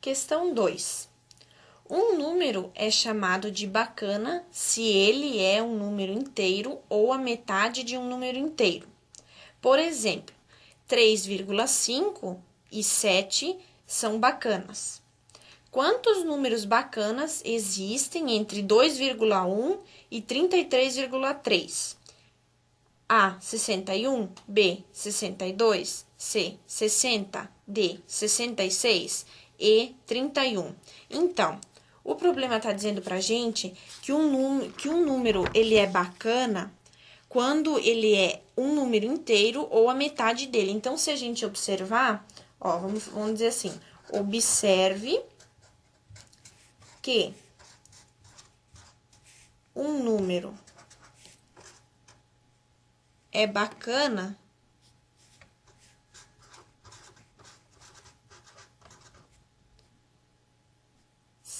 Questão 2. Um número é chamado de bacana se ele é um número inteiro ou a metade de um número inteiro. Por exemplo, 3,5 e 7 são bacanas. Quantos números bacanas existem entre 2,1 e 33,3? A, 61, B, 62, C, 60, D, 66 e 31. Então, o problema está dizendo para a gente que um número ele é bacana quando ele é um número inteiro ou a metade dele. Então, se a gente observar, ó, vamos dizer assim, observe que um número é bacana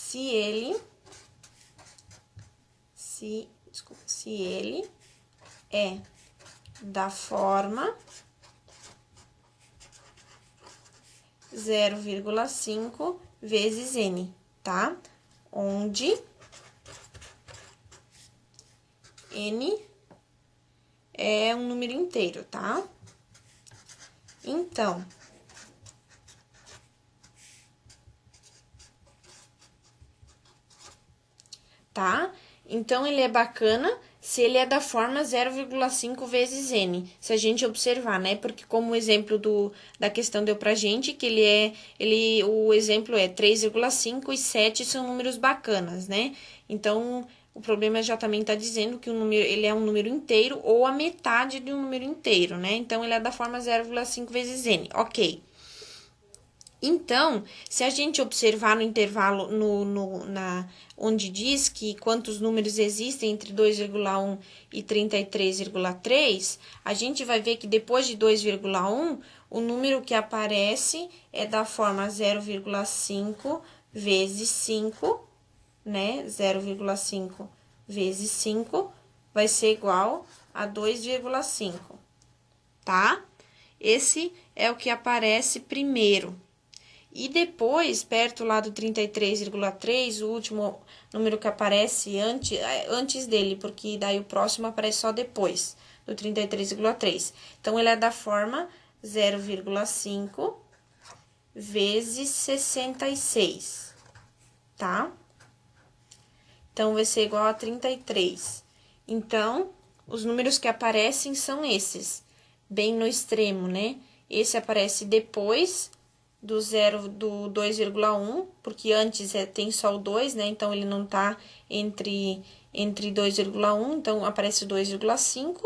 se ele é da forma 0,5 vezes n, tá? Onde n é um número inteiro, tá? Então, ele é bacana se ele é da forma 0,5 vezes n, se a gente observar, né? Porque como o exemplo da questão deu pra gente, que o exemplo é 3,5 e 7 são números bacanas, né? Então, o problema já também está dizendo que ele é um número inteiro ou a metade de um número inteiro, né? Então, ele é da forma 0,5 vezes n, ok. Então, se a gente observar no intervalo, onde diz que quantos números existem entre 2,1 e 33,3, a gente vai ver que depois de 2,1, o número que aparece é da forma 0,5 vezes 5, né? 0,5 vezes 5 vai ser igual a 2,5, tá? Esse é o que aparece primeiro. E depois, perto lá do 33,3, o último número que aparece antes dele, porque daí o próximo aparece só depois do 33,3. Então, ele é da forma 0,5 vezes 66, tá? Então, vai ser igual a 33. Então, os números que aparecem são esses, bem no extremo, né? Esse aparece depois do 2,1, porque antes tem só o 2, né? Então, ele não tá entre 2,1, então aparece o 2,5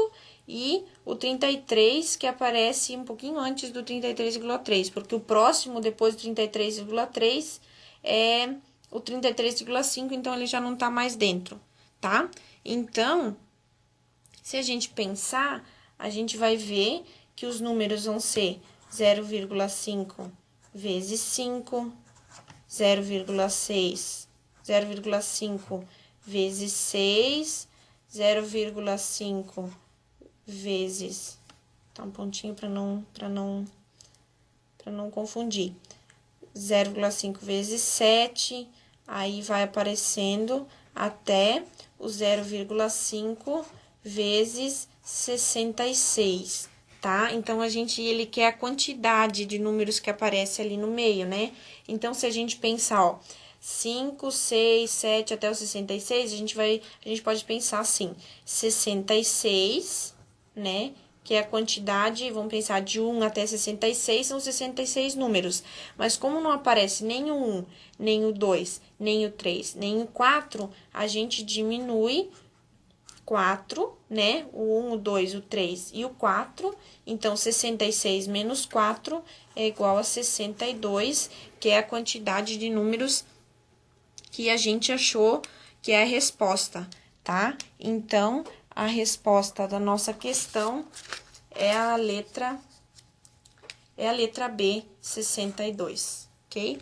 e o 33, que aparece um pouquinho antes do 33,3, porque o próximo depois do 33,3 é o 33,5, então ele já não tá mais dentro, tá? Então, se a gente pensar, a gente vai ver que os números vão ser 0,5 vezes 5, 0,5 vezes 6, 0,5 vezes, tá um pontinho para não confundir, 0,5 vezes 7, aí vai aparecendo até o 0,5 vezes 66. Tá? Então, ele quer a quantidade de números que aparece ali no meio, né? Então, se a gente pensar, ó, 5, 6, 7 até o 66, a gente pode pensar assim, 66, né? Que é a quantidade, vamos pensar, de 1 até 66, são 66 números. Mas como não aparece nem o 1, nem o 2, nem o 3, nem o 4, a gente diminui 4, né? O 1, o 2, o 3 e o 4. Então, 66 menos 4 é igual a 62, que é a quantidade de números que a gente achou que é a resposta, tá? Então, a resposta da nossa questão é a letra B, 62, ok?